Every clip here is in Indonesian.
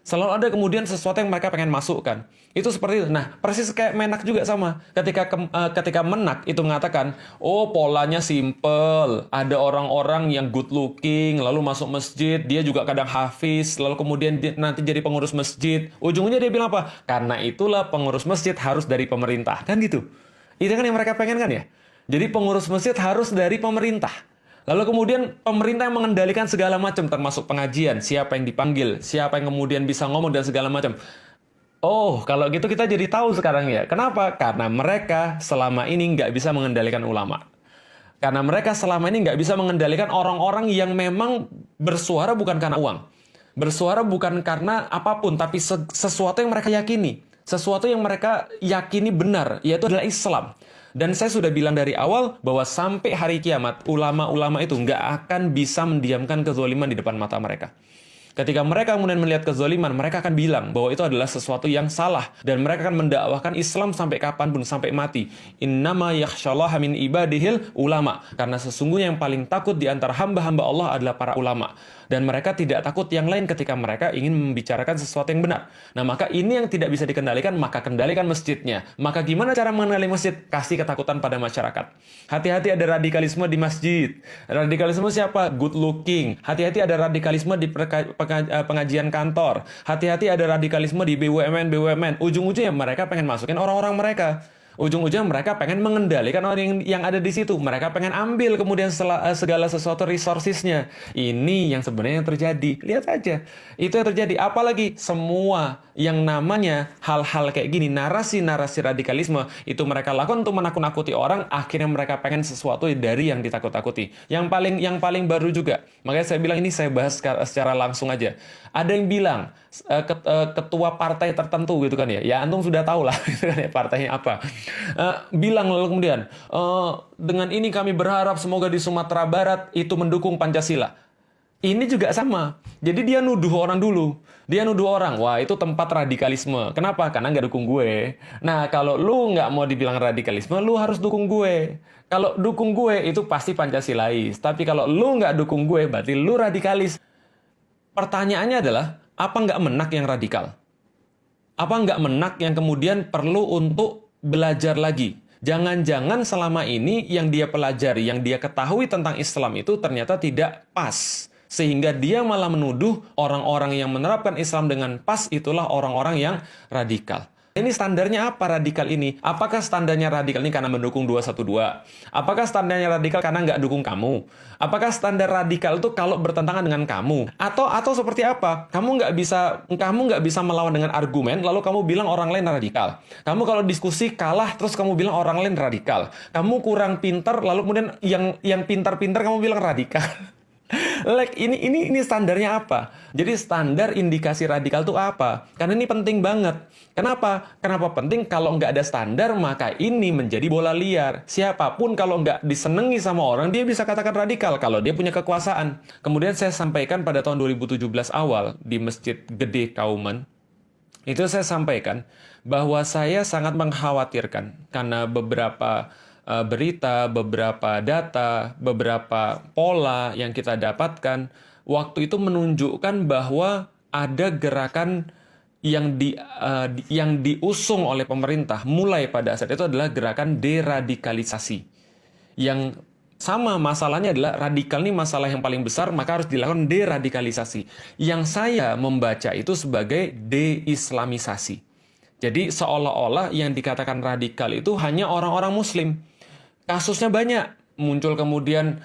Selalu ada kemudian sesuatu yang mereka pengen masukkan. Itu seperti itu. Nah, persis kayak Menak juga sama. Ketika Menak itu mengatakan, oh polanya simple, ada orang-orang yang good looking, lalu masuk masjid, dia juga kadang hafiz, lalu kemudian nanti jadi pengurus masjid. Ujungnya dia bilang apa? Karena itulah pengurus masjid harus dari pemerintah. Kan gitu. Itu kan yang mereka pengen kan ya? Jadi pengurus masjid harus dari pemerintah. Lalu kemudian pemerintah yang mengendalikan segala macam, termasuk pengajian, siapa yang dipanggil, siapa yang kemudian bisa ngomong dan segala macam. Oh, kalau gitu kita jadi tahu sekarang ya. Kenapa? Karena mereka selama ini nggak bisa mengendalikan ulama. Karena mereka selama ini nggak bisa mengendalikan orang-orang yang memang bersuara bukan karena uang. Bersuara bukan karena apapun, tapi sesuatu yang mereka yakini. Sesuatu yang mereka yakini benar, yaitu adalah Islam. Dan saya sudah bilang dari awal bahwa sampai hari kiamat, ulama-ulama itu nggak akan bisa mendiamkan kezaliman di depan mata mereka. Ketika mereka kemudian melihat kezaliman, mereka akan bilang bahwa itu adalah sesuatu yang salah. Dan mereka akan mendakwahkan Islam sampai kapanpun, sampai mati. Innama yakhsyallaha min ibadihil ulama. Karena sesungguhnya yang paling takut di antara hamba-hamba Allah adalah para ulama. Dan mereka tidak takut yang lain ketika mereka ingin membicarakan sesuatu yang benar. Nah, maka ini yang tidak bisa dikendalikan, maka kendalikan masjidnya. Maka gimana cara mengenali masjid? Kasih ketakutan pada masyarakat. Hati-hati ada radikalisme di masjid. Radikalisme siapa? Good looking. Hati-hati ada radikalisme di pengajian kantor. Hati-hati ada radikalisme di BUMN. Ujung-ujungnya mereka pengen masukin orang-orang mereka. Ujung-ujungnya mereka pengen mengendalikan orang yang ada di situ. Mereka pengen ambil kemudian segala sesuatu resourcesnya. Ini yang sebenarnya terjadi. Lihat aja. Itu yang terjadi. Apalagi semua yang namanya hal-hal kayak gini, narasi-narasi radikalisme, itu mereka lakukan untuk menakut-nakuti orang, akhirnya mereka pengen sesuatu dari yang ditakut-takuti. Yang paling baru juga. Makanya saya bilang ini saya bahas secara langsung aja. Ada yang bilang, ketua partai tertentu gitu kan ya. Ya antum sudah tahu lah gitu kan ya, partainya apa. Bilang lalu kemudian, dengan ini kami berharap semoga di Sumatera Barat itu mendukung Pancasila. Ini juga sama. Jadi dia nuduh orang dulu. Dia nuduh orang, wah itu tempat radikalisme. Kenapa? Karena nggak dukung gue. Nah, kalau lu nggak mau dibilang radikalisme, lu harus dukung gue. Kalau dukung gue, itu pasti Pancasilais. Tapi kalau lu nggak dukung gue, berarti lu radikalis. Pertanyaannya adalah, apa nggak menak yang radikal? Apa nggak menak yang kemudian perlu untuk belajar lagi? Jangan-jangan selama ini yang dia pelajari, yang dia ketahui tentang Islam itu ternyata tidak pas. Sehingga dia malah menuduh orang-orang yang menerapkan Islam dengan pas itulah orang-orang yang radikal. Ini standarnya apa radikal ini? Apakah standarnya radikal ini karena mendukung 212? Apakah standarnya radikal karena nggak dukung kamu? Apakah standar radikal itu kalau bertentangan dengan kamu? Atau seperti apa? Kamu nggak bisa melawan dengan argumen, lalu kamu bilang orang lain radikal. Kamu kalau diskusi kalah, terus kamu bilang orang lain radikal. Kamu kurang pintar, lalu kemudian yang pintar-pintar kamu bilang radikal. Ini standarnya apa? Jadi standar indikasi radikal itu apa? Karena ini penting banget. Kenapa? Kenapa penting? Kalau nggak ada standar, maka ini menjadi bola liar. Siapapun kalau nggak disenangi sama orang, dia bisa katakan radikal kalau dia punya kekuasaan. Kemudian saya sampaikan pada tahun 2017 awal di Masjid Gede Kauman, itu saya sampaikan bahwa saya sangat mengkhawatirkan karena beberapa berita, beberapa data, beberapa pola yang kita dapatkan waktu itu menunjukkan bahwa ada gerakan yang diusung oleh pemerintah mulai pada saat itu adalah gerakan deradikalisasi. Yang sama masalahnya adalah radikal ini masalah yang paling besar, maka harus dilakukan deradikalisasi. Yang saya membaca itu sebagai deislamisasi. Jadi seolah-olah yang dikatakan radikal itu hanya orang-orang muslim. Kasusnya banyak. Muncul kemudian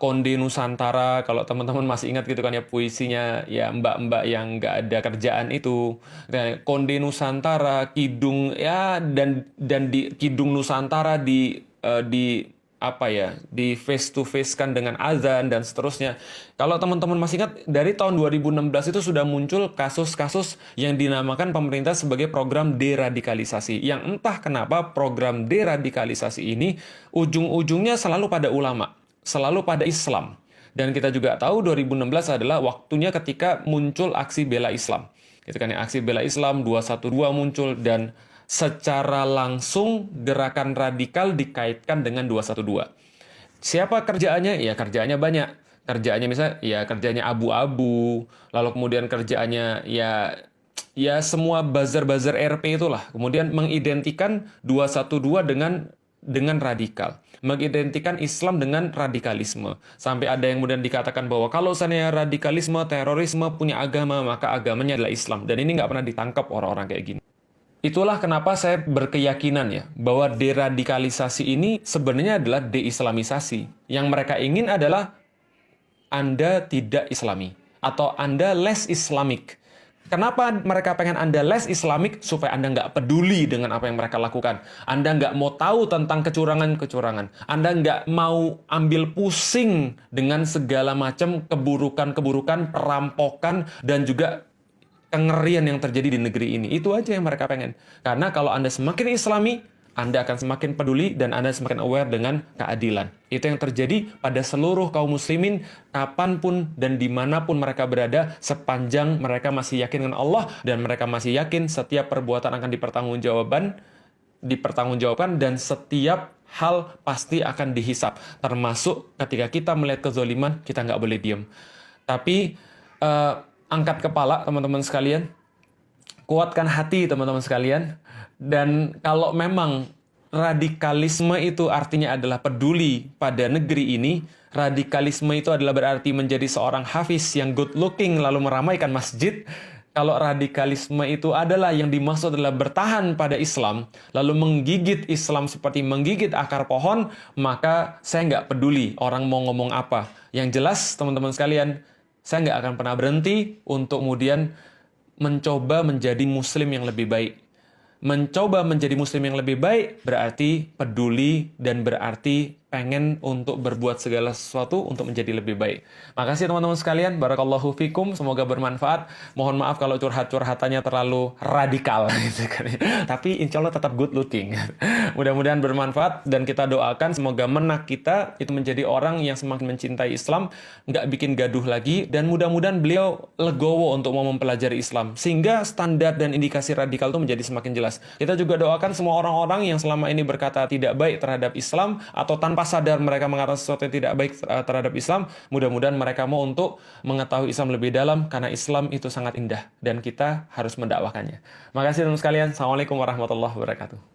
Konde Nusantara, kalau teman-teman masih ingat gitu kan ya, puisinya ya mbak-mbak yang nggak ada kerjaan itu. Dan Konde Nusantara, Kidung ya dan di Kidung Nusantara di apa ya, di face to face kan dengan azan dan seterusnya. Kalau teman-teman masih ingat, dari tahun 2016 itu sudah muncul kasus-kasus yang dinamakan pemerintah sebagai program deradikalisasi. Yang entah kenapa program deradikalisasi ini ujung-ujungnya selalu pada ulama, selalu pada Islam. Dan kita juga tahu 2016 adalah waktunya ketika muncul aksi bela Islam. Gitu kan ya, aksi bela Islam 212 muncul dan secara langsung gerakan radikal dikaitkan dengan 212. Siapa kerjaannya? Ya kerjaannya banyak. Kerjaannya misalnya ya kerjanya abu-abu, lalu kemudian kerjaannya ya ya semua buzzer-buzzer RP itulah. Kemudian mengidentikan 212 dengan radikal. Mengidentikan Islam dengan radikalisme. Sampai ada yang kemudian dikatakan bahwa kalau seandainya radikalisme, terorisme punya agama, maka agamanya adalah Islam. Dan ini nggak pernah ditangkap orang-orang kayak gini. Itulah kenapa saya berkeyakinan ya, bahwa deradikalisasi ini sebenarnya adalah deislamisasi. Yang mereka ingin adalah Anda tidak Islami, atau Anda less Islamic. Kenapa mereka pengen Anda less Islamic? Supaya Anda nggak peduli dengan apa yang mereka lakukan. Anda nggak mau tahu tentang kecurangan-kecurangan. Anda nggak mau ambil pusing dengan segala macam keburukan-keburukan, perampokan, dan juga kengerian yang terjadi di negeri ini. Itu aja yang mereka pengen. Karena kalau Anda semakin Islami, Anda akan semakin peduli dan Anda semakin aware dengan keadilan. Itu yang terjadi pada seluruh kaum muslimin, kapanpun dan dimanapun mereka berada, sepanjang mereka masih yakin dengan Allah dan mereka masih yakin setiap perbuatan akan dipertanggungjawabkan dan setiap hal pasti akan dihisap. Termasuk ketika kita melihat kezaliman, kita nggak boleh diam. Tapi angkat kepala teman-teman sekalian, kuatkan hati teman-teman sekalian. Dan kalau memang radikalisme itu artinya adalah peduli pada negeri ini, radikalisme itu adalah berarti menjadi seorang hafiz yang good looking lalu meramaikan masjid. Kalau radikalisme itu adalah yang dimaksud adalah bertahan pada Islam, lalu menggigit Islam seperti menggigit akar pohon, maka saya nggak peduli orang mau ngomong apa. Yang jelas teman-teman sekalian, saya nggak akan pernah berhenti untuk kemudian mencoba menjadi muslim yang lebih baik. Mencoba menjadi muslim yang lebih baik berarti peduli dan berarti pengen untuk berbuat segala sesuatu untuk menjadi lebih baik. Makasih teman-teman sekalian, barakallahu fikum, semoga bermanfaat. Mohon maaf kalau curhat-curhatannya terlalu radikal gitu kan. Tapi insya Allah tetap good looking. Mudah-mudahan bermanfaat dan kita doakan semoga menak kita itu menjadi orang yang semakin mencintai Islam, nggak bikin gaduh lagi, dan mudah-mudahan beliau legowo untuk mau mempelajari Islam sehingga standar dan indikasi radikal itu menjadi semakin jelas. Kita juga doakan semua orang-orang yang selama ini berkata tidak baik terhadap Islam atau tanpa sadar mereka mengatakan sesuatu yang tidak baik terhadap Islam, mudah-mudahan mereka mau untuk mengetahui Islam lebih dalam karena Islam itu sangat indah dan kita harus mendakwakannya. Makasih teman-teman sekalian. Assalamualaikum warahmatullahi wabarakatuh.